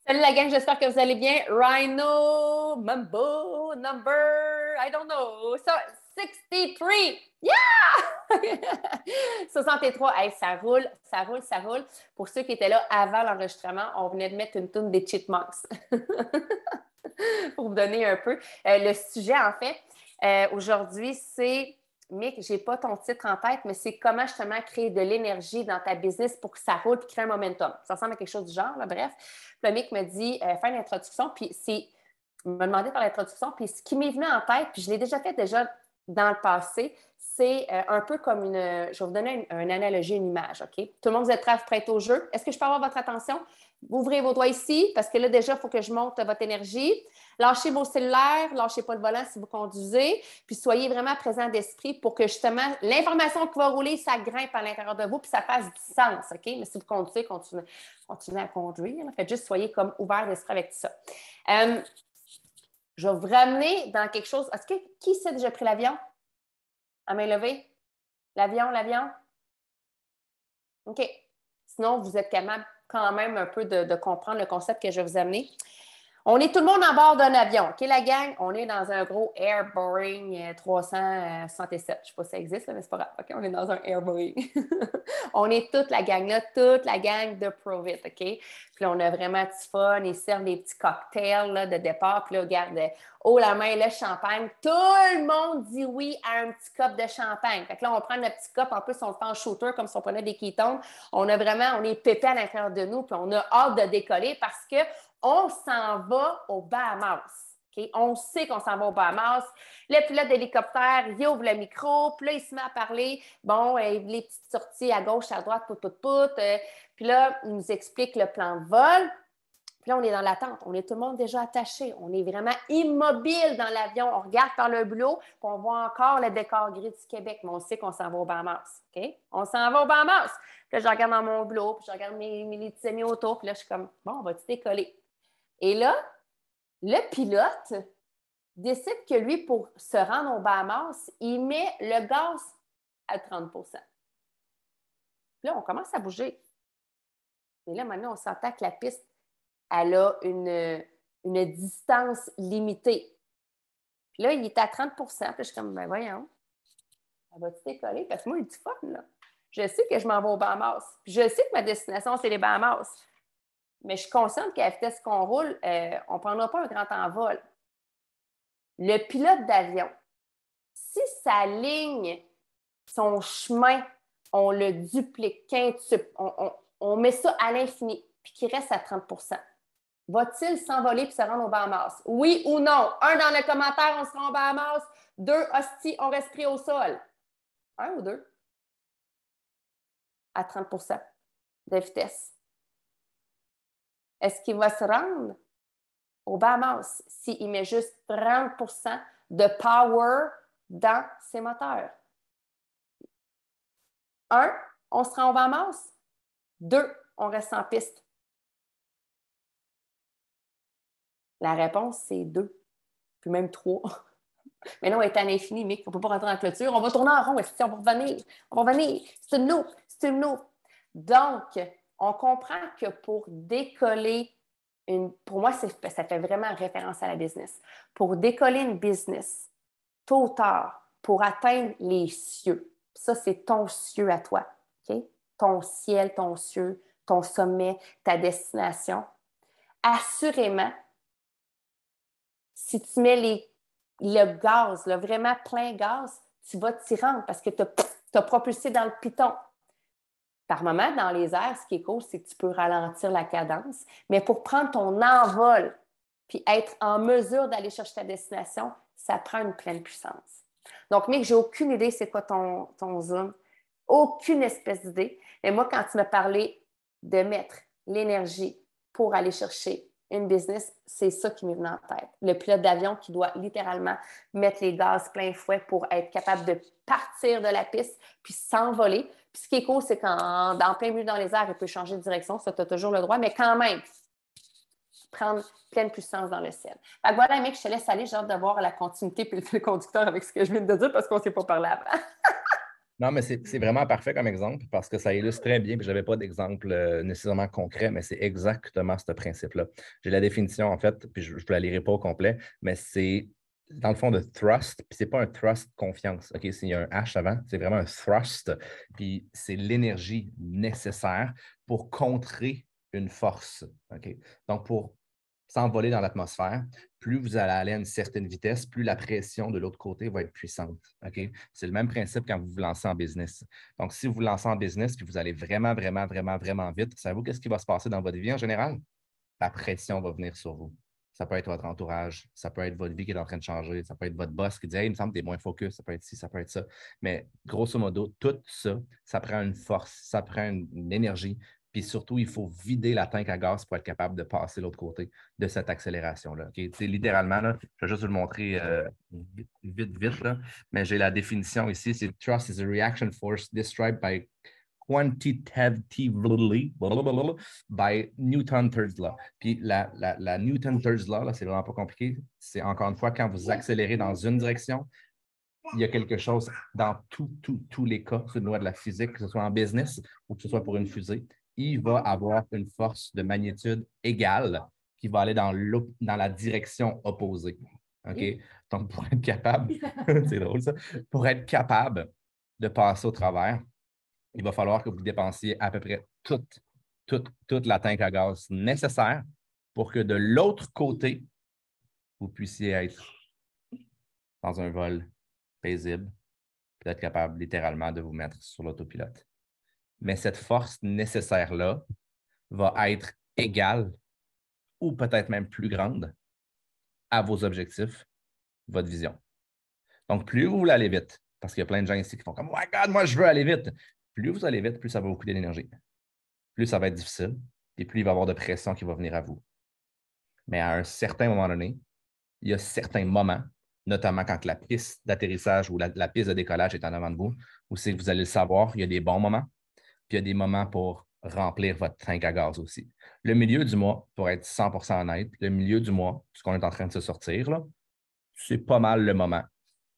Salut la gang, j'espère que vous allez bien. Rhino, Mambo, number, I don't know, so, 63. Yeah! 63. Hey, ça roule, ça roule, ça roule. Pour ceux qui étaient là avant l'enregistrement, on venait de mettre une toune des Chipmunks. Pour vous donner un peu. Le sujet, en fait, aujourd'hui, c'est Mick, j'ai pas ton titre en tête, mais c'est comment justement créer de l'énergie dans ta business pour que ça roule et créer un momentum. Ça ressemble à quelque chose du genre, là, bref. Puis Mick me dit, fais une introduction, puis il m'a demandé par l'introduction, puis ce qui m'est venu en tête, puis je l'ai déjà fait dans le passé, c'est un peu comme une. Je vais vous donner une analogie, une image, OK? Tout le monde, vous êtes prêts à vous prêter au jeu? Est-ce que je peux avoir votre attention? Ouvrez vos doigts ici, parce que là, déjà, il faut que je monte votre énergie. Lâchez vos cellulaires, lâchez pas le volant si vous conduisez, puis soyez vraiment présent d'esprit pour que justement l'information qui va rouler, ça grimpe à l'intérieur de vous, puis ça fasse du sens, OK? Mais si vous conduisez, continuez à conduire. Faites juste soyez comme ouvert d'esprit avec tout ça. Je vais vous ramener dans quelque chose. Est-ce que qui s'est déjà pris l'avion? À main levée? L'avion? OK. Sinon, vous êtes capable quand même un peu de comprendre le concept que je vais vous amener. On est tout le monde à bord d'un avion. OK, la gang? On est dans un gros Air Boeing 367. Je ne sais pas si ça existe, là, mais c'est pas grave. OK, on est dans un Air Boeing. On est toute la gang là, toute la gang de Provit, OK? Puis là, on a vraiment du fun. Ils servent des petits cocktails là, de départ. Puis là, regarde, haut la main, le champagne. Tout le monde dit oui à un petit cup de champagne. Fait que là, on prend notre petit cup. En plus, on le fait en shooter comme si on prenait des ketones. On est pépé à l'intérieur de nous. Puis on a hâte de décoller parce que on s'en va aux Bahamas. Okay? On sait qu'on s'en va aux Bahamas. Le pilote d'hélicoptère, il ouvre le micro, puis là, il se met à parler. Bon, les petites sorties à gauche, à droite, pout. Puis là, il nous explique le plan de vol. Puis là, on est dans l'attente. On est tout le monde déjà attaché. On est vraiment immobile dans l'avion. On regarde par le bleu, puis on voit encore le décor gris du Québec, mais on sait qu'on s'en va aux Bahamas. Okay? On s'en va aux Bahamas. Puis là, je regarde dans mon bleu, puis je regarde mes petits amis autour, puis là, je suis comme, bon, on va-tu décoller? Et là, le pilote décide que lui, pour se rendre aux Bahamas, il met le gaz à 30 %. Puis là, on commence à bouger. Et là, maintenant, on s'entend que la piste, elle a une distance limitée. Puis là, il est à 30 %. Puis là, je suis comme, ben voyons, elle va-tu décoller? Parce que moi, il est du fun, là. Je sais que je m'en vais aux Bahamas. Puis je sais que ma destination, c'est les Bahamas. Mais je suis consciente qu'à la vitesse qu'on roule, on ne prendra pas un grand envol. Le pilote d'avion, si sa ligne, son chemin, on le duplique, quintuple, on met ça à l'infini, puis qu'il reste à 30 %, va-t-il s'envoler puis se rendre aux Bahamas? Oui ou non? 1 dans le commentaire, on sera aux Bahamas. 2, hostie, on reste pris au sol. 1 ou 2? À 30 % de vitesse. Est-ce qu'il va se rendre aux Bahamas s'il met juste 30 % de power dans ses moteurs? 1, on se rend aux Bahamas. 2, on reste en piste. La réponse, c'est 2, puis même 3. Mais là, on est à l'infini, Mick. On ne peut pas rentrer en clôture. On va tourner en rond. On va revenir. On va revenir. C'est une loupe. C'est une loupe. Donc, on comprend que pour décoller pour moi, ça fait vraiment référence à la business. Pour décoller une business, tôt ou tard, pour atteindre les cieux, ça, c'est ton cieux à toi. OK? Ton ciel, ton cieux, ton sommet, ta destination. Assurément, si tu mets le gaz, là, vraiment plein gaz, tu vas t'y rendre parce que tu as propulsé dans le piton. Par moment, dans les airs, ce qui est cool, c'est que tu peux ralentir la cadence. Mais pour prendre ton envol puis être en mesure d'aller chercher ta destination, ça prend une pleine puissance. Donc, Mick, j'ai aucune idée c'est quoi ton Zoom. Aucune espèce d'idée. Mais moi, quand tu m'as parlé de mettre l'énergie pour aller chercher une business, c'est ça qui m'est venu en tête. Le pilote d'avion qui doit littéralement mettre les gaz plein fouet pour être capable de partir de la piste puis s'envoler. Puis ce qui est cool, c'est qu'en plein milieu dans les airs, il peut changer de direction. Ça, tu as toujours le droit, mais quand même, prendre pleine puissance dans le ciel. Fait que voilà, mec, je te laisse aller. J'ai hâte de voir la continuité puis le fil conducteur avec ce que je viens de dire parce qu'on ne s'est pas parlé avant. Non, mais c'est vraiment parfait comme exemple parce que ça illustre très bien. Puis je n'avais pas d'exemple nécessairement concret, mais c'est exactement ce principe-là. J'ai la définition, en fait, puis je ne la lirai pas au complet, mais c'est dans le fond de thrust, puis ce n'est pas un thrust confiance. OK, s'il y a un H avant, c'est vraiment un thrust, puis c'est l'énergie nécessaire pour contrer une force. OK? Donc, pour s'envoler dans l'atmosphère, plus vous allez aller à une certaine vitesse, plus la pression de l'autre côté va être puissante. OK? C'est le même principe quand vous vous lancez en business. Donc, si vous vous lancez en business puis vous allez vraiment, vraiment, vraiment, vraiment vite, savez-vous qu'est-ce qui va se passer dans votre vie en général? La pression va venir sur vous. Ça peut être votre entourage, ça peut être votre vie qui est en train de changer, ça peut être votre boss qui dit hey, il me semble que tu es moins focus, ça peut être ci, ça peut être ça. Mais grosso modo, tout ça, ça prend une force, ça prend une énergie. Puis surtout, il faut vider la tank à gaz pour être capable de passer l'autre côté de cette accélération-là. Okay? Littéralement, là, je vais juste vous le montrer vite, là, mais j'ai la définition ici, c'est Trust is a reaction force described by quantitatively by Newton Third Law. Puis la Newton Third Law, là, c'est vraiment pas compliqué. C'est encore une fois, quand vous accélérez dans une direction, il y a quelque chose dans tous les cas, c'est une loi de la physique, que ce soit en business ou que ce soit pour une fusée, il va avoir une force de magnitude égale qui va aller dans la direction opposée. OK? Donc, pour être capable, c'est drôle ça, pour être capable de passer au travers, il va falloir que vous dépensiez à peu près toute la tank à gaz nécessaire pour que de l'autre côté, vous puissiez être dans un vol paisible, puis être capable littéralement de vous mettre sur l'autopilote. Mais cette force nécessaire-là va être égale ou peut-être même plus grande à vos objectifs, votre vision. Donc, plus vous voulez aller vite, parce qu'il y a plein de gens ici qui font comme « Oh my God, moi, je veux aller vite », plus vous allez vite, plus ça va vous coûter d'énergie. Plus ça va être difficile, et plus il va y avoir de pression qui va venir à vous. Mais à un certain moment donné, il y a certains moments, notamment quand la piste d'atterrissage ou la piste de décollage est en avant de vous, où c'est que vous allez le savoir, il y a des bons moments, puis il y a des moments pour remplir votre tank à gaz aussi. Le milieu du mois, pour être 100% honnête, le milieu du mois, ce qu'on est en train de se sortir, là, c'est pas mal le moment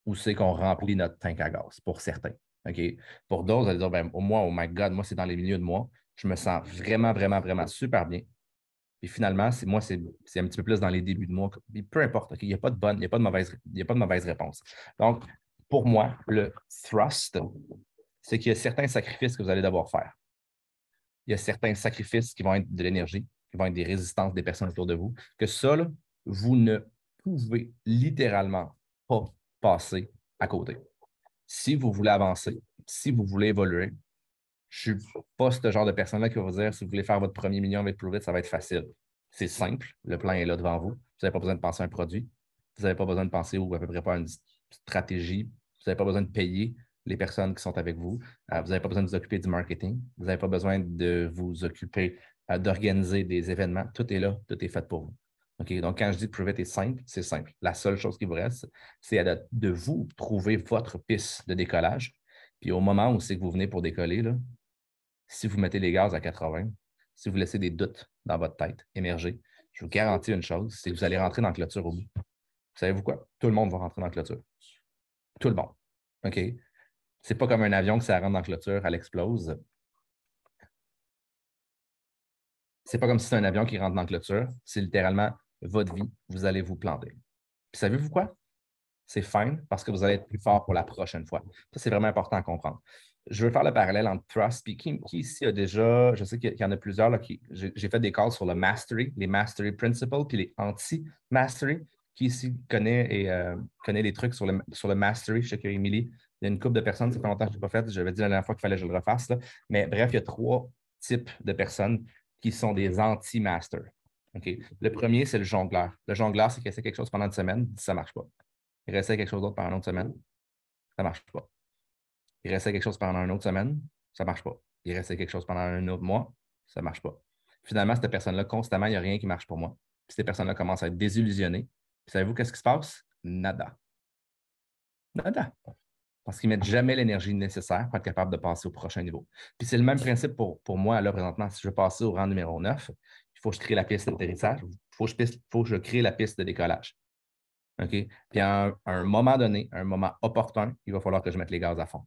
où c'est qu'on remplit notre tank à gaz, pour certains. OK? Pour d'autres, vous allez dire, ben, au moins, oh my God, moi, c'est dans les milieux de mois. Je me sens vraiment, vraiment, vraiment super bien. Et finalement, c'est un petit peu plus dans les débuts de mois. Peu importe, okay? Il n'y a pas de bonne, il n'y a pas de mauvaise réponse. Donc, pour moi, le thrust, c'est qu'il y a certains sacrifices que vous allez devoir faire. Il y a certains sacrifices qui vont être de l'énergie, qui vont être des résistances des personnes autour de vous, que ça, là, vous ne pouvez littéralement pas passer à côté. Si vous voulez avancer, si vous voulez évoluer, je ne suis pas ce genre de personne-là qui va vous dire si vous voulez faire votre premier million avec Prove It, ça va être facile. C'est simple, le plan est là devant vous. Vous n'avez pas besoin de penser à un produit. Vous n'avez pas besoin de penser ou à peu près pas à une stratégie. Vous n'avez pas besoin de payer les personnes qui sont avec vous. Vous n'avez pas besoin de vous occuper du marketing. Vous n'avez pas besoin de vous occuper d'organiser des événements. Tout est là, tout est fait pour vous. Okay? Donc, quand je dis que Prove It est simple, c'est simple. La seule chose qui vous reste, c'est de vous trouver votre piste de décollage. Puis au moment où c'est que vous venez pour décoller, là, si vous mettez les gaz à 80, si vous laissez des doutes dans votre tête émerger, je vous garantis une chose, c'est que vous allez rentrer dans la clôture au bout. Savez-vous quoi? Tout le monde va rentrer dans la clôture. Tout le monde. OK? C'est pas comme un avion que ça rentre dans la clôture, elle explose. C'est pas comme si c'est un avion qui rentre dans la clôture. C'est littéralement votre vie. Vous allez vous planter. Puis savez-vous quoi? C'est fine parce que vous allez être plus fort pour la prochaine fois. Ça, c'est vraiment important à comprendre. Je veux faire le parallèle entre trust et qui ici a déjà, je sais qu'il y en a plusieurs, là, j'ai fait des calls sur le mastery, les mastery principles, puis les anti-mastery. Qui ici connaît les trucs sur le mastery? Je sais qu'Émilie, il y a une couple de personnes, ça fait longtemps que je ne l'ai pas fait, j'avais dit la dernière fois qu'il fallait que je le refasse. Là. Mais bref, il y a 3 types de personnes qui sont des anti-masters. Okay? Le premier, c'est le jongleur. Le jongleur, c'est qu'il essaie quelque chose pendant une semaine, ça ne marche pas. Il restait quelque chose d'autre pendant une autre semaine, ça ne marche pas. Il restait quelque chose pendant une autre semaine, ça ne marche pas. Il restait quelque chose pendant un autre mois, ça ne marche pas. Finalement, cette personne-là, constamment, il n'y a rien qui marche pour moi. Puis ces personnes-là commencent à être désillusionnées. Puis savez-vous qu'est-ce qui se passe? Nada. Nada. Parce qu'ils ne mettent jamais l'énergie nécessaire pour être capable de passer au prochain niveau. Puis c'est le même principe pour moi, là, présentement. Si je veux passer au rang numéro 9, il faut que je crée la piste d'atterrissage, il faut que je crée la piste de décollage. OK? Puis à un moment donné, un moment opportun, il va falloir que je mette les gaz à fond.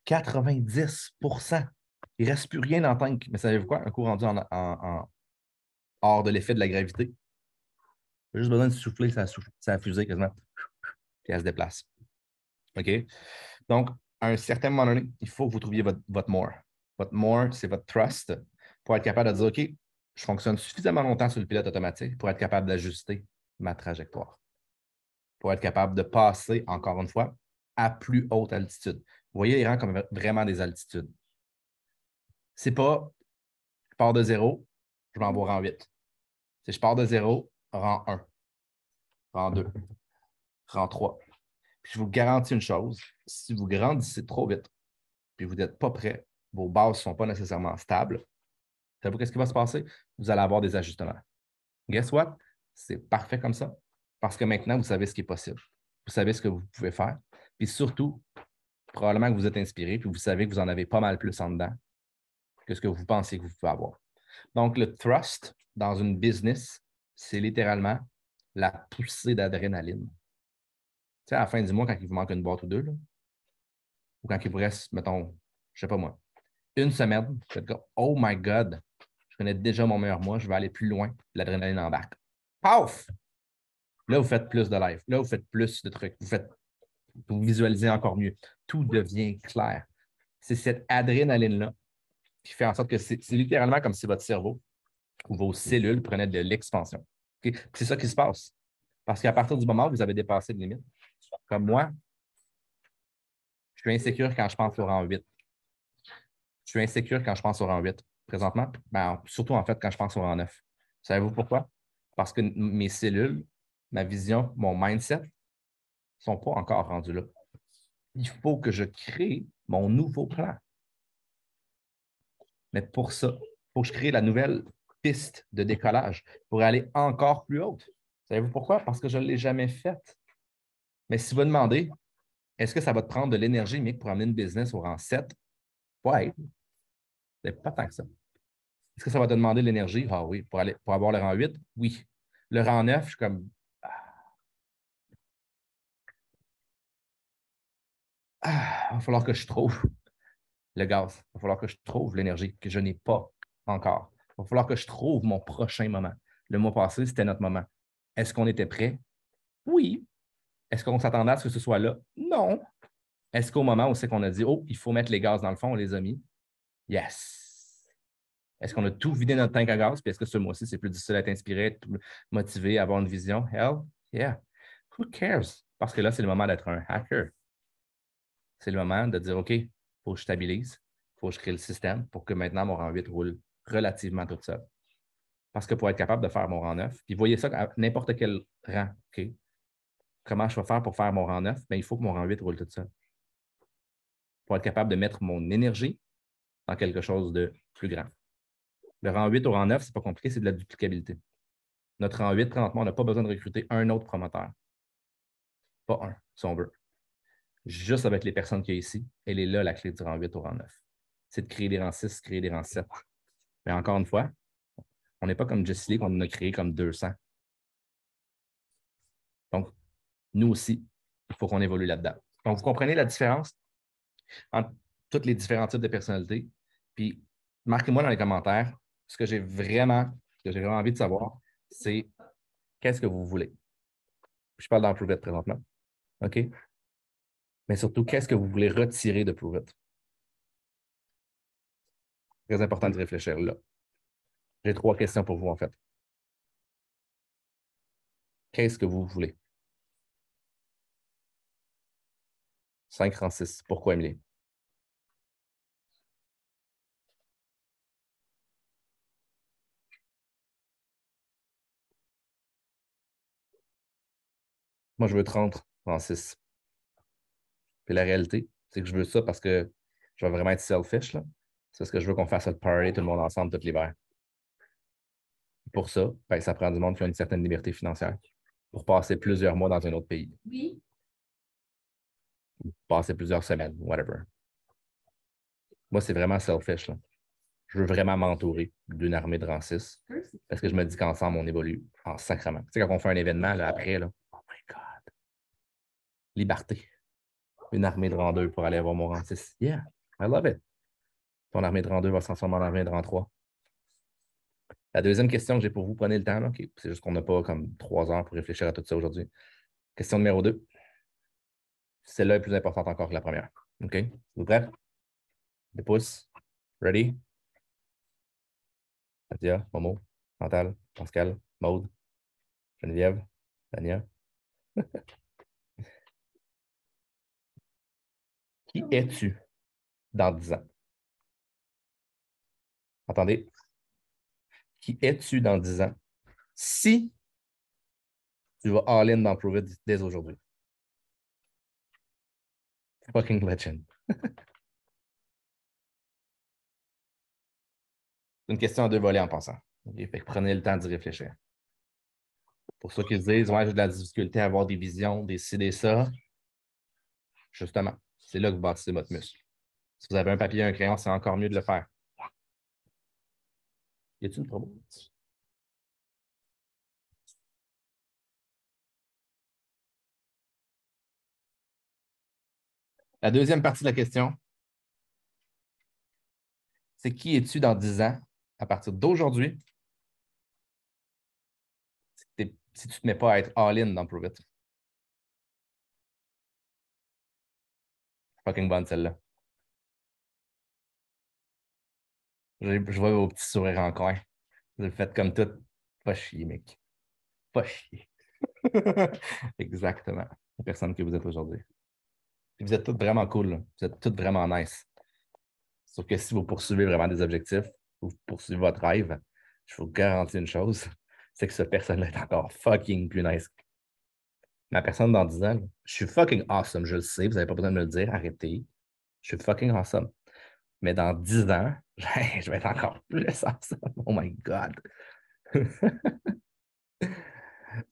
90%. Il ne reste plus rien en tank. Mais savez-vous quoi? Un coup rendu hors de l'effet de la gravité. Il a juste besoin de souffler, ça a fusé quasiment. Puis elle se déplace. OK? Donc, à un certain moment donné, il faut que vous trouviez votre more. Votre more, c'est votre trust pour être capable de dire, OK, je fonctionne suffisamment longtemps sur le pilote automatique pour être capable d'ajuster ma trajectoire. Pour être capable de passer, encore une fois, à plus haute altitude. Vous voyez les rangs comme vraiment des altitudes. C'est pas, je pars de 0, je m'en vais au rang 8. Si je pars de 0, rang 1, rang 2, rang 3. Puis je vous garantis une chose, si vous grandissez trop vite, puis vous n'êtes pas prêt, vos bases ne sont pas nécessairement stables, savez-vous qu'est-ce qui va se passer? Vous allez avoir des ajustements. Guess what? C'est parfait comme ça. Parce que maintenant, vous savez ce qui est possible. Vous savez ce que vous pouvez faire. Puis surtout, probablement que vous êtes inspiré, puis vous savez que vous en avez pas mal plus en dedans que ce que vous pensez que vous pouvez avoir. Donc, le thrust dans une business, c'est littéralement la poussée d'adrénaline. Tu sais, à la fin du mois, quand il vous manque une boîte ou deux, là, ou quand il vous reste, mettons, je ne sais pas moi, une semaine, vous faites comme, oh my God, je connais déjà mon meilleur mois, je vais aller plus loin, l'adrénaline embarque. Paf! Là, vous faites plus de live. Là, vous faites plus de trucs. Vous visualisez encore mieux. Tout devient clair. C'est cette adrénaline-là qui fait en sorte que c'est littéralement comme si votre cerveau ou vos cellules prenaient de l'expansion. Okay? C'est ça qui se passe. Parce qu'à partir du moment où vous avez dépassé de limite, comme moi, je suis insécure quand je pense au rang 8. Je suis insécure quand je pense au rang 8. Présentement, ben, surtout en fait quand je pense au rang 9. Savez-vous pourquoi? Parce que mes cellules, ma vision, mon mindset ne sont pas encore rendus là. Il faut que je crée mon nouveau plan. Mais pour ça, il faut que je crée la nouvelle piste de décollage pour aller encore plus haute. Savez-vous pourquoi? Parce que je ne l'ai jamais faite. Mais si vous demandez, est-ce que ça va te prendre de l'énergie, Mick, pour amener une business au rang 7? Oui, c'est pas tant que ça. Est-ce que ça va te demander de l'énergie? Ah oui. Pour avoir le rang 8? Oui. Le rang 9, je suis comme. Il va falloir que je trouve le gaz. Il va falloir que je trouve l'énergie que je n'ai pas encore. Il va falloir que je trouve mon prochain moment. Le mois passé, c'était notre moment. Est-ce qu'on était prêt? Oui. Est-ce qu'on s'attendait à ce que ce soit là? Non. Est-ce qu'au moment où c'est qu'on a dit, oh, il faut mettre les gaz dans le fond, on les a mis? Yes. Est-ce qu'on a tout vidé notre tank à gaz? Puis est-ce que ce mois-ci, c'est plus difficile d'être inspiré, être motivé, avoir une vision? Hell, yeah. Who cares? Parce que là, c'est le moment d'être un hacker. C'est le moment de dire, OK, il faut que je stabilise, il faut que je crée le système pour que maintenant mon rang 8 roule relativement tout seul. Parce que pour être capable de faire mon rang 9, puis voyez ça à n'importe quel rang, OK? Comment je vais faire pour faire mon rang 9? Bien, il faut que mon rang 8 roule tout seul. Pour être capable de mettre mon énergie dans quelque chose de plus grand. Le rang 8 au rang 9, ce n'est pas compliqué, c'est de la duplicabilité. Notre rang 8, présentement, on n'a pas besoin de recruter un autre promoteur. Pas un, si on veut. Juste avec les personnes qu'il y a ici, elle est là, la clé du rang 8 au rang 9. C'est de créer des rangs 6, créer des rangs 7. Mais encore une fois, on n'est pas comme Jesse Lee qu'on en a créé comme 200. Donc, nous aussi, il faut qu'on évolue là-dedans. Donc, vous comprenez la différence entre tous les différents types de personnalités. Puis, marquez-moi dans les commentaires ce que j'ai vraiment envie de savoir, c'est qu'est-ce que vous voulez. Je parle dans Prove It présentement. OK? Mais surtout, qu'est-ce que vous voulez retirer de Prove It? Très important de réfléchir là. J'ai 3 questions pour vous, en fait. Qu'est-ce que vous voulez? 5 rang 6. Pourquoi, Emily? Moi, je veux 30 rang 6. Puis la réalité, c'est que je veux ça parce que je veux vraiment être selfish, là. C'est ce que je veux qu'on fasse le party, tout le monde ensemble, tout l'hiver. Pour ça, ben, ça prend du monde qui a une certaine liberté financière pour passer plusieurs mois dans un autre pays. Oui. Passer plusieurs semaines, whatever. Moi, c'est vraiment selfish, là. Je veux vraiment m'entourer d'une armée de rang 6 parce que je me dis qu'ensemble, on évolue en sacrement. Tu sais, quand on fait un événement, là, après, là, oh my God. Liberté. Une armée de rang 2 pour aller avoir mon rang 6. Yeah. I love it. Ton armée de rang 2 va se transformer en armée de rang 3. La deuxième question que j'ai pour vous, prenez le temps. Là. Okay. C'est juste qu'on n'a pas comme 3 heures pour réfléchir à tout ça aujourd'hui. Question numéro 2. Celle-là est plus importante encore que la première. OK? Vous prêts? Des pouces. Ready? Katia, Momo, Chantal, Pascal, Maude, Geneviève, Tania. Qui es-tu dans 10 ans? Attendez. Qui es-tu dans 10 ans? Si tu vas all-in dans Prove It dès aujourd'hui. Fucking legend. C'est une question à 2 volets en passant. Okay? Fait que prenez le temps d'y réfléchir. Pour ceux qui se disent, ouais, j'ai de la difficulté à avoir des visions, des ci, des ça, justement, c'est là que vous bâtissez votre muscle. Si vous avez un papier et un crayon, c'est encore mieux de le faire. Y a-t-il une promo? La deuxième partie de la question, c'est qui es-tu dans 10 ans à partir d'aujourd'hui si tu ne te mets pas à être all-in dans Prove It? Fucking bonne celle-là. Je vois vos petits sourires en coin. Vous le faites comme tout. Pas chier, mec. Pas chier. Exactement. La personne que vous êtes aujourd'hui. Puis vous êtes toutes vraiment cool. Là. Vous êtes toutes vraiment nice. Sauf que si vous poursuivez vraiment des objectifs, vous poursuivez votre rêve, je vous garantis une chose, c'est que cette personne-là est encore fucking plus nice. Ma personne dans 10 ans, là, je suis fucking awesome, je le sais, vous n'avez pas besoin de me le dire, arrêtez. Je suis fucking awesome. Mais dans 10 ans, je vais être encore plus awesome. Oh my God.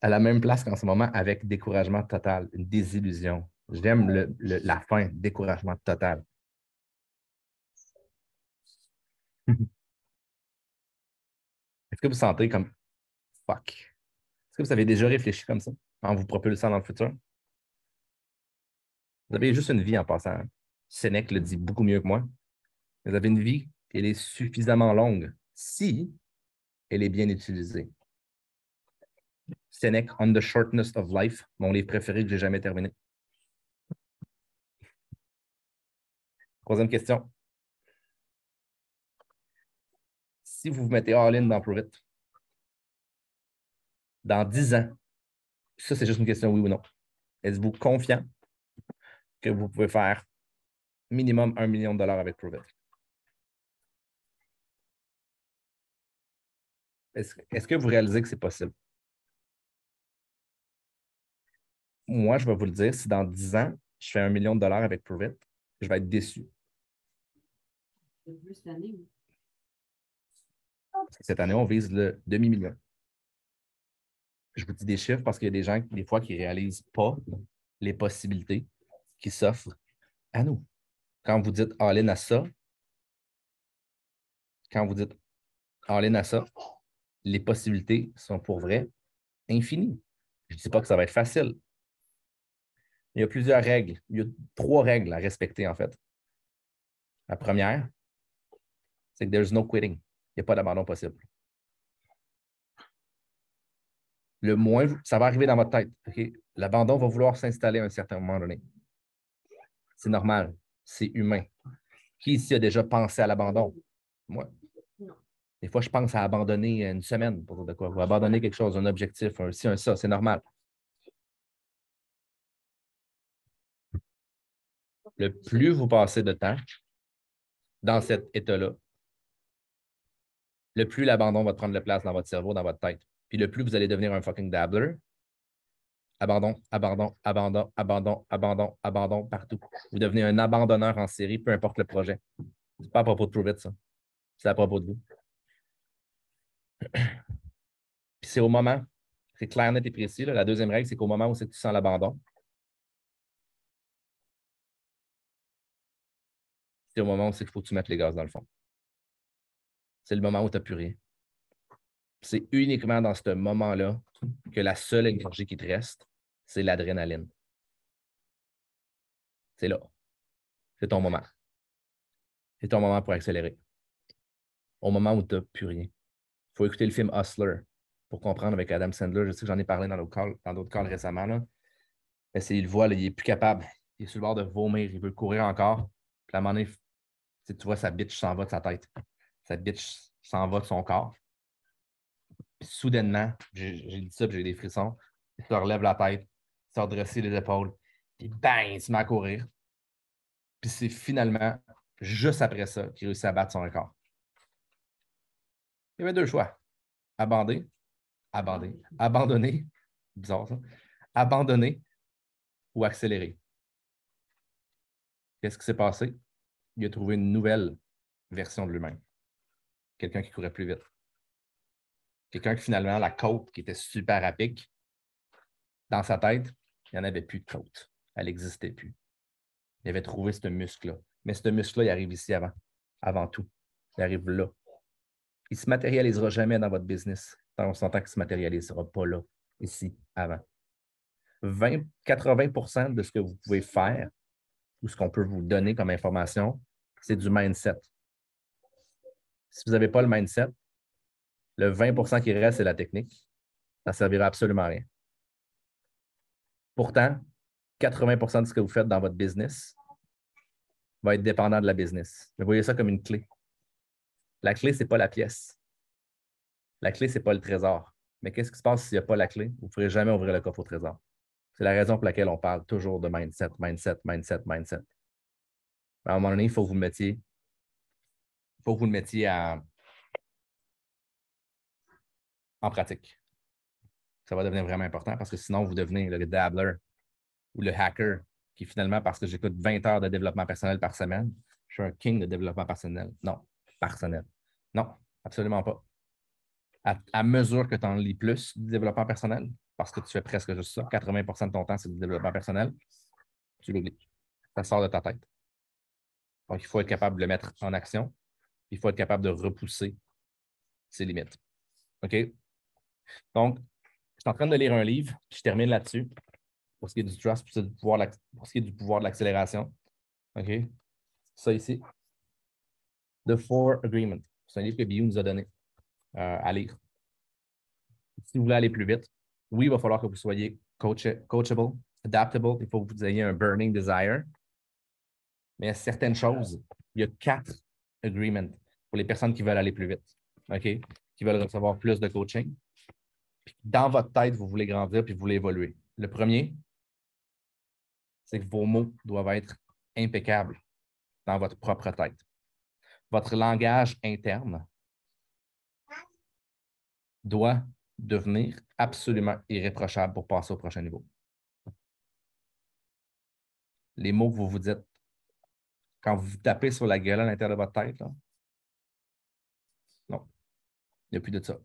À la même place qu'en ce moment, avec découragement total, une désillusion. J'aime la fin, découragement total. Est-ce que vous sentez comme fuck? Est-ce que vous avez déjà réfléchi comme ça en vous propulsant dans le futur? Vous avez juste une vie en passant. Hein. Sénèque le dit beaucoup mieux que moi. Vous avez une vie, elle est suffisamment longue si elle est bien utilisée. Sénèque, On the Shortness of Life, mon livre préféré que j'ai jamais terminé. Troisième question. Si vous vous mettez all-in dans Prove It, dans 10 ans, ça c'est juste une question oui ou non. Êtes-vous confiant que vous pouvez faire minimum 1 million de dollars avec Prove It? Est-ce que vous réalisez que c'est possible? Moi, je vais vous le dire, si dans 10 ans, je fais 1 million de dollars avec Prove It, je vais être déçu. Cette année, on vise le demi-million. Je vous dis des chiffres parce qu'il y a des gens, des fois, qui ne réalisent pas les possibilités qui s'offrent à nous. Quand vous dites all-in à ça, les possibilités sont pour vrai infinies. Je ne dis pas que ça va être facile. Il y a plusieurs règles. Il y a 3 règles à respecter, en fait. La première, c'est que there's no quitting. Il n'y a pas d'abandon possible. Le moins, ça va arriver dans votre tête. Okay? L'abandon va vouloir s'installer à un certain moment donné. C'est normal. C'est humain. Qui ici a déjà pensé à l'abandon? Moi. Des fois, je pense à abandonner une semaine pour dire de quoi. Ou abandonner quelque chose, un objectif, un ci, un ça. C'est normal. Le plus vous passez de temps dans cet état-là, le plus l'abandon va prendre de place dans votre cerveau, dans votre tête. Puis le plus vous allez devenir un fucking dabbler, abandon, abandon, abandon, abandon, abandon, abandon, partout. Vous devenez un abandonneur en série, peu importe le projet. C'est pas à propos de Prove It, ça. C'est à propos de vous. Puis c'est au moment, c'est clair, net et précis. Là. La deuxième règle, c'est qu'au moment où c'est que tu sens l'abandon, c'est au moment où c'est qu'il faut que tu mettes les gaz dans le fond. C'est le moment où tu n'as plus rien. C'est uniquement dans ce moment-là que la seule énergie qui te reste, c'est l'adrénaline. C'est là. C'est ton moment. c'est ton moment pour accélérer. Au moment où tu n'as plus rien. Il faut écouter le film Hustler pour comprendre avec Adam Sandler. Je sais que j'en ai parlé dans d'autres calls récemment. Là. Mais il le voit, là, il n'est plus capable. Il est sur le bord de vomir. Il veut courir encore. Puis à un moment donné, tu vois, sa bitch s'en va de sa tête. Sa bitch s'en va de son corps. Puis soudainement, j'ai dit ça, puis j'ai des frissons. Il se relève la tête, il se redresse les épaules, puis bang, il se met à courir. Puis c'est finalement, juste après ça, qu'il réussit à battre son record. Il y avait deux choix. Abandonner, bizarre ça, abandonner ou accélérer. Qu'est-ce qui s'est passé? Il a trouvé une nouvelle version de lui-même. Quelqu'un qui courait plus vite. Quelqu'un qui finalement, la côte qui était super à pic, dans sa tête, il n'y en avait plus de côte. Elle n'existait plus. Il avait trouvé ce muscle-là. Mais ce muscle-là, il arrive ici avant tout. Il arrive là. Il ne se matérialisera jamais dans votre business. On s'entend qu'il ne se matérialisera pas là, ici, avant. 80% de ce que vous pouvez faire ou ce qu'on peut vous donner comme information, c'est du mindset. Si vous n'avez pas le mindset, le 20% qui reste, c'est la technique. Ça ne servira absolument à rien. Pourtant, 80% de ce que vous faites dans votre business va être dépendant de la business. Mais voyez ça comme une clé. La clé, ce n'est pas la pièce. La clé, ce n'est pas le trésor. Mais qu'est-ce qui se passe s'il n'y a pas la clé? Vous ne pourrez jamais ouvrir le coffre au trésor. C'est la raison pour laquelle on parle toujours de mindset. À un moment donné, il faut que vous le mettiez en pratique. Ça va devenir vraiment important parce que sinon, vous devenez le dabbler ou le hacker qui finalement, parce que j'écoute 20 heures de développement personnel par semaine, je suis un king de développement personnel. Non, personnel. Non, absolument pas. À mesure que tu en lis plus du développement personnel, parce que tu fais presque juste ça, 80% de ton temps, c'est du développement personnel, tu l'oublies. Ça sort de ta tête. Donc, il faut être capable de le mettre en action. Il faut être capable de repousser ses limites. OK? Donc, je suis en train de lire un livre, je termine là-dessus, pour ce qui est du trust, pour ce qui est du pouvoir de l'accélération. OK? Ça ici. The Four Agreements. C'est un livre que Biou nous a donné à lire. Si vous voulez aller plus vite, oui, il va falloir que vous soyez coachable, adaptable. Il faut que vous ayez un burning desire. Mais il y a certaines choses, il y a 4 agreements pour les personnes qui veulent aller plus vite, OK? Qui veulent recevoir plus de coaching. Puis dans votre tête, vous voulez grandir puis vous voulez évoluer. Le premier, c'est que vos mots doivent être impeccables dans votre propre tête. Votre langage interne doit devenir absolument irréprochable pour passer au prochain niveau. Les mots que vous vous dites, quand vous tapez sur la gueule à l'intérieur de votre tête, là, non, il n'y a plus de ça.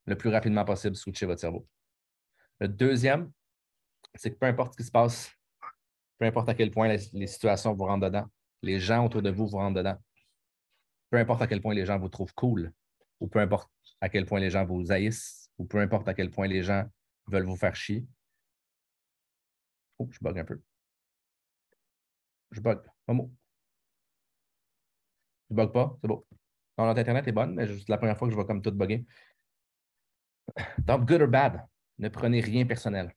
Le plus rapidement possible, switchez votre cerveau. Le deuxième, c'est que peu importe ce qui se passe, peu importe à quel point les situations vous rentrent dedans, les gens autour de vous vous rentrent dedans, peu importe à quel point les gens vous trouvent cool, ou peu importe à quel point les gens vous haïssent, ou peu importe à quel point les gens veulent vous faire chier. Oh, je bug un peu. Je bug. Un mot. Je bug pas, c'est beau. Non, notre Internet est bonne, mais c'est la première fois que je vois comme tout bugger. Donc, good or bad, ne prenez rien personnel.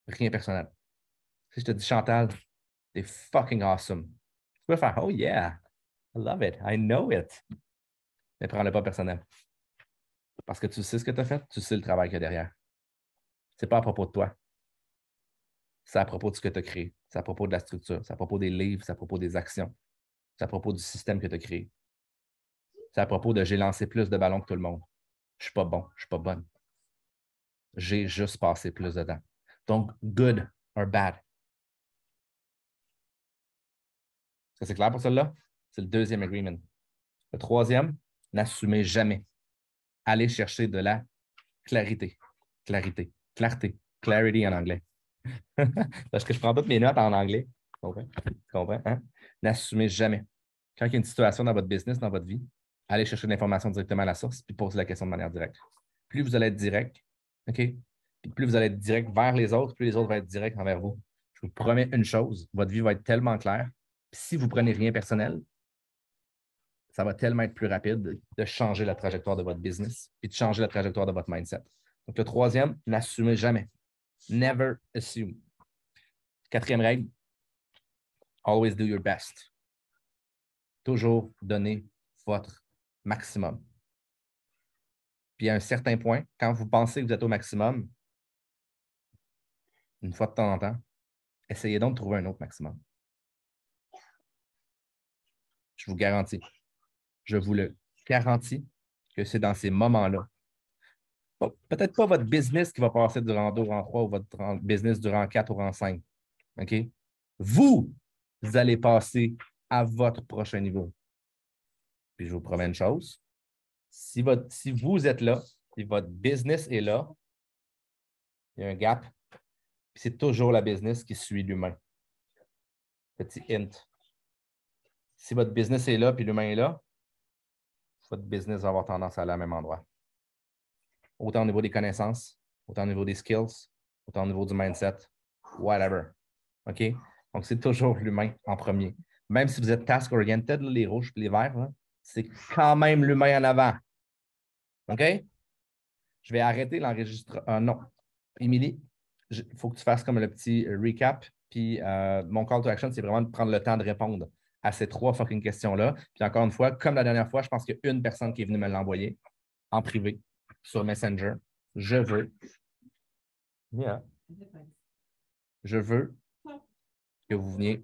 Rien personnel. Si je te dis Chantal, t'es fucking awesome. Tu peux faire, oh yeah, I love it, I know it. Mais prends-le pas personnel. Parce que tu sais ce que tu as fait, tu sais le travail qu'il y a derrière. Ce n'est pas à propos de toi. C'est à propos de ce que tu as créé. C'est à propos de la structure. C'est à propos des livres. C'est à propos des actions. C'est à propos du système que tu as créé. C'est à propos de j'ai lancé plus de ballons que tout le monde. Je ne suis pas bon. Je ne suis pas bonne. J'ai juste passé plus de temps. Donc, good or bad. Est-ce que c'est clair pour celle-là? C'est le deuxième agreement. Le troisième, n'assumez jamais. Allez chercher de la clarité. Clarité. Clarté. Clarity en anglais. Parce que je prends toutes mes notes en anglais. Tu comprends? Hein? N'assumez jamais. Quand il y a une situation dans votre business, dans votre vie, allez chercher l'information directement à la source puis posez la question de manière directe. Plus vous allez être direct, OK? Puis plus vous allez être direct vers les autres, plus les autres vont être directs envers vous. Je vous promets une chose, votre vie va être tellement claire Si vous ne prenez rien personnel, ça va tellement être plus rapide de changer la trajectoire de votre business et de changer la trajectoire de votre mindset. Donc, le troisième, n'assumez jamais. Never assume. Quatrième règle, always do your best. Toujours donner votre maximum. Puis à un certain point, quand vous pensez que vous êtes au maximum, une fois de temps en temps, essayez donc de trouver un autre maximum. Je vous garantis, je vous le garantis que c'est dans ces moments-là. Peut-être pas votre business qui va passer du rang 2 au rang 3 ou votre business du rang 4 au rang 5. OK? Vous allez passer à votre prochain niveau. Puis je vous promets une chose, si vous êtes là et votre business est là, il y a un gap, puis c'est toujours la business qui suit l'humain. Petit hint. Si votre business est là puis l'humain est là, votre business va avoir tendance à aller au même endroit. Autant au niveau des connaissances, autant au niveau des skills, autant au niveau du mindset, whatever. OK? Donc, c'est toujours l'humain en premier. Même si vous êtes task-oriented, les rouges et les verts, c'est quand même l'humain en avant. OK? Je vais arrêter l'enregistrement. Non. Émilie, il faut que tu fasses comme le petit recap. Puis mon call to action, c'est vraiment de prendre le temps de répondre à ces 3 fucking questions-là. Puis encore une fois, comme la dernière fois, je pense qu'il y a une personne qui est venue me l'envoyer en privé sur Messenger. Je veux. Yeah. Je veux que vous veniez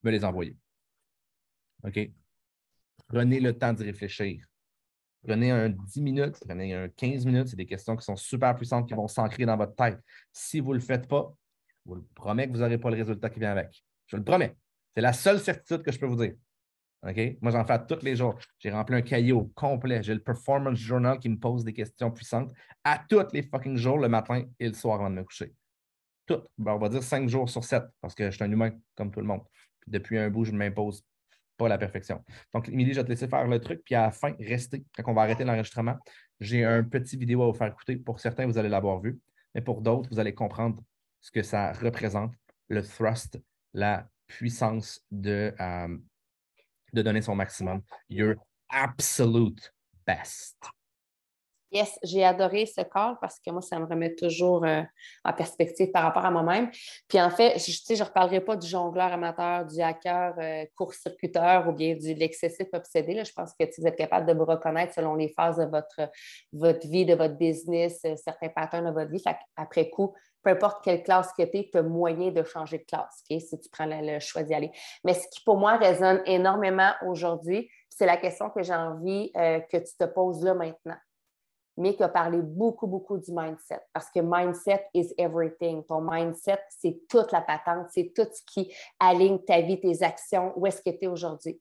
me les envoyer. OK? Prenez le temps d'y réfléchir. Prenez un 10 minutes, prenez un 15 minutes. C'est des questions qui sont super puissantes, qui vont s'ancrer dans votre tête. Si vous ne le faites pas, je vous le promets que vous n'aurez pas le résultat qui vient avec. Je vous le promets. C'est la seule certitude que je peux vous dire. OK? Moi, j'en fais tous les jours. J'ai rempli un cahier au complet. J'ai le Performance Journal qui me pose des questions puissantes à tous les fucking jours, le matin et le soir avant de me coucher. Tout. Ben, on va dire 5 jours sur 7 parce que je suis un humain comme tout le monde. Puis depuis un bout, je ne m'impose pas la perfection. Donc, Émilie, je vais te laisser faire le truc. Puis à la fin, restez. Quand on va arrêter l'enregistrement, j'ai un petit vidéo à vous faire écouter. Pour certains, vous allez l'avoir vu. Mais pour d'autres, vous allez comprendre ce que ça représente, le thrust, la puissance de donner son maximum. Your absolute best. Yes, j'ai adoré ce call parce que moi, ça me remet toujours en perspective par rapport à moi-même. Puis en fait, je ne reparlerai pas du jongleur amateur, du hacker court-circuiteur ou bien de l'excessif obsédé. Là. Je pense que vous êtes capable de vous reconnaître selon les phases de votre vie, de votre business, certains patterns de votre vie. Fait après coup, peu importe quelle classe que tu es, tu as moyen de changer de classe, okay, si tu prends le choix d'y aller. Mais ce qui, pour moi, résonne énormément aujourd'hui, c'est la question que j'ai envie que tu te poses là maintenant. Mais qui a parlé beaucoup, beaucoup du mindset. Parce que mindset is everything. Ton mindset, c'est toute la patente, c'est tout ce qui aligne ta vie, tes actions, où est-ce que tu es aujourd'hui.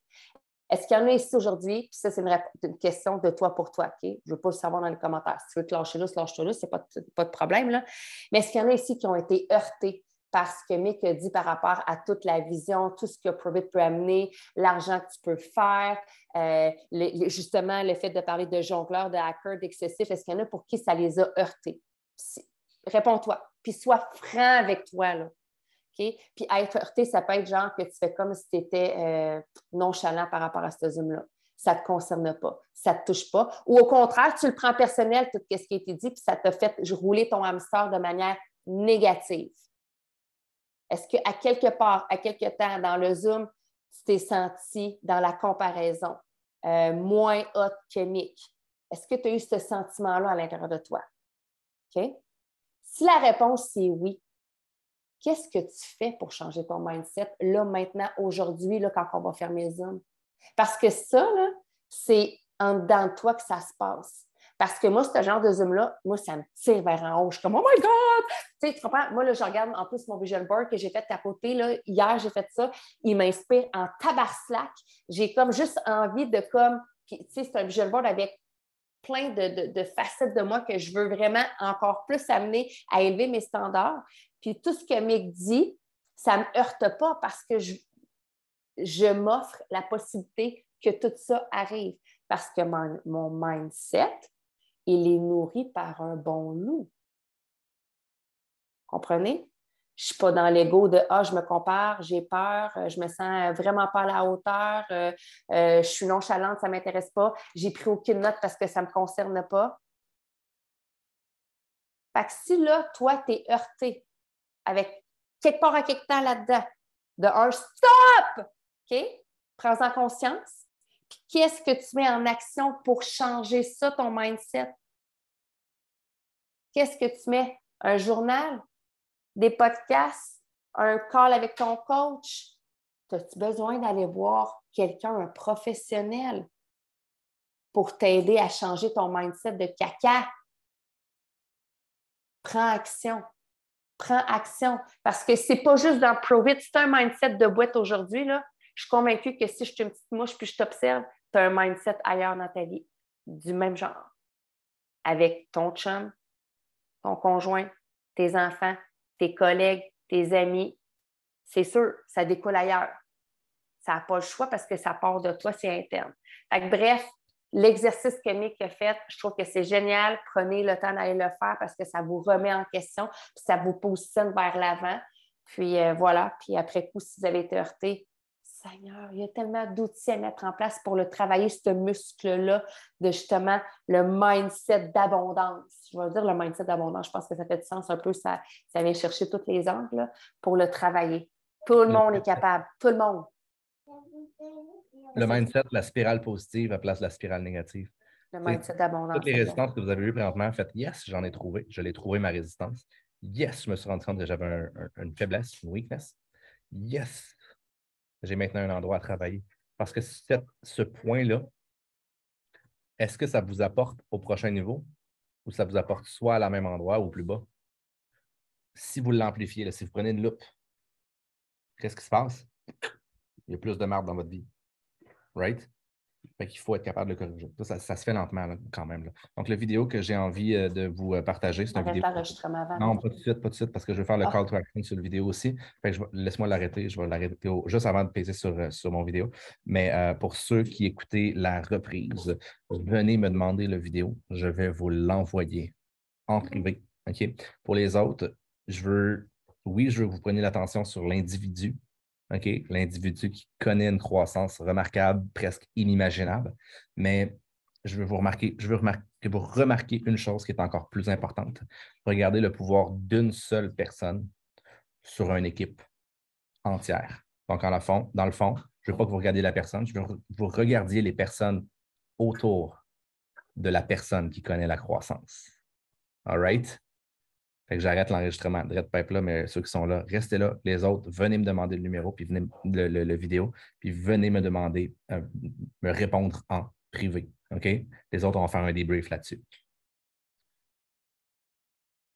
Est-ce qu'il y en a ici aujourd'hui? Puis ça, c'est une question de toi pour toi, OK? Je ne veux pas le savoir dans les commentaires. Si tu veux te lâcher là, lâche-toi là, c'est pas de problème, là. Mais est-ce qu'il y en a ici qui ont été heurtés par ce que Mick a dit par rapport à toute la vision, tout ce que Provide peut amener, l'argent que tu peux faire, justement, le fait de parler de jongleur, de hacker, d'excessif, est-ce qu'il y en a pour qui ça les a heurtés? Réponds-toi, puis sois franc avec toi, là. Okay? Puis être heurté, ça peut être genre que tu fais comme si tu étais nonchalant par rapport à ce Zoom-là. Ça ne te concerne pas, ça ne te touche pas. Ou au contraire, tu le prends personnel, tout ce qui a été dit, puis ça t'a fait rouler ton hamster de manière négative. Est-ce qu'à quelque part, à quelque temps dans le Zoom, tu t'es senti dans la comparaison moins hot que Mick? Est-ce que tu as eu ce sentiment-là à l'intérieur de toi? OK? Si la réponse c'est oui, qu'est-ce que tu fais pour changer ton mindset là, maintenant, aujourd'hui, là, quand on va fermer Zoom? Parce que ça, là, c'est en dedans de toi que ça se passe. Parce que moi, ce genre de Zoom-là, moi, ça me tire vers en haut. Je suis comme, oh my God! Tu sais, tu comprends? Moi, là, je regarde en plus mon vision board que j'ai fait tapoter. Là. Hier, j'ai fait ça. Il m'inspire en tabarslac. J'ai comme juste envie de comme... Puis, tu sais, c'est un vision board avec plein de facettes de moi que je veux vraiment encore plus amener à élever mes standards. Puis tout ce que Mick dit, ça ne me heurte pas parce que je m'offre la possibilité que tout ça arrive. Parce que mon mindset, il est nourri par un bon loup. Comprenez? je ne suis pas dans l'ego de « Ah, je me compare, j'ai peur, je me sens vraiment pas à la hauteur, je suis nonchalante, ça ne m'intéresse pas, j'ai pris aucune note parce que ça ne me concerne pas. » Fait que si là, toi, tu es heurté avec quelque part à quelque temps là-dedans, de un stop! OK? Prends-en conscience. Puis qu'est-ce que tu mets en action pour changer ça, ton mindset? Qu'est-ce que tu mets? Un journal? Des podcasts? Un call avec ton coach? As-tu besoin d'aller voir quelqu'un, un professionnel, pour t'aider à changer ton mindset de caca? Prends action. Prends action. Parce que c'est pas juste dans Pro-Vit. Si tu as un mindset de boîte aujourd'hui, là, je suis convaincue que si je suis une petite mouche puis je t'observe, tu as un mindset ailleurs dans ta vie, du même genre. Avec ton chum, ton conjoint, tes enfants, tes collègues, tes amis. C'est sûr, ça découle ailleurs. Ça n'a pas le choix parce que ça part de toi, c'est interne. Fait que, bref, l'exercice que Nick a fait, je trouve que c'est génial. Prenez le temps d'aller le faire parce que ça vous remet en question, puis ça vous positionne vers l'avant. Puis voilà. Puis après coup, si vous avez été heurté, Seigneur, il y a tellement d'outils à mettre en place pour le travailler, ce muscle-là, de justement le mindset d'abondance. Je vais dire le mindset d'abondance, je pense que ça fait du sens un peu, ça vient chercher tous les angles là, pour le travailler. Tout le monde est capable, tout le monde. Le mindset, la spirale positive à place de la spirale négative. Le mindset d'abondance. Toutes les résistances que vous avez eues présentement, faites yes, j'en ai trouvé. Je l'ai trouvé ma résistance. Yes, je me suis rendu compte que j'avais une faiblesse, une weakness. Yes, j'ai maintenant un endroit à travailler. Parce que ce point-là, est-ce que ça vous apporte au prochain niveau ou ça vous apporte soit à la même endroit ou plus bas? Si vous l'amplifiez, là, si vous prenez une loupe, qu'est-ce qui se passe? Il y a plus de marde dans votre vie. Right? Fait qu'il faut être capable de le corriger. Ça se fait lentement là, quand même. Là. Donc, la vidéo que j'ai envie de vous partager, c'est une vidéo. L'enregistrement avant. Non, pas tout de suite, parce que je vais faire le call to action sur la vidéo aussi. Laisse-moi l'arrêter. Je vais l'arrêter juste avant de peser sur mon vidéo. Mais pour ceux qui écoutaient la reprise, venez me demander la vidéo. Je vais vous l'envoyer en privé. OK? Pour les autres, je veux que vous preniez l'attention sur l'individu. OK? L'individu qui connaît une croissance remarquable, presque inimaginable. Mais je veux que vous remarquiez une chose qui est encore plus importante. Regardez le pouvoir d'une seule personne sur une équipe entière. Donc, dans le fond, je ne veux pas que vous regardiez la personne, je veux que vous regardiez les personnes autour de la personne qui connaît la croissance. All right? Fait que j'arrête l'enregistrement de Red Pipe là, mais ceux qui sont là, restez là. Les autres, venez me demander le numéro, puis venez le vidéo, puis venez me demander, me répondre en privé. OK? Les autres, on va faire un débrief là-dessus.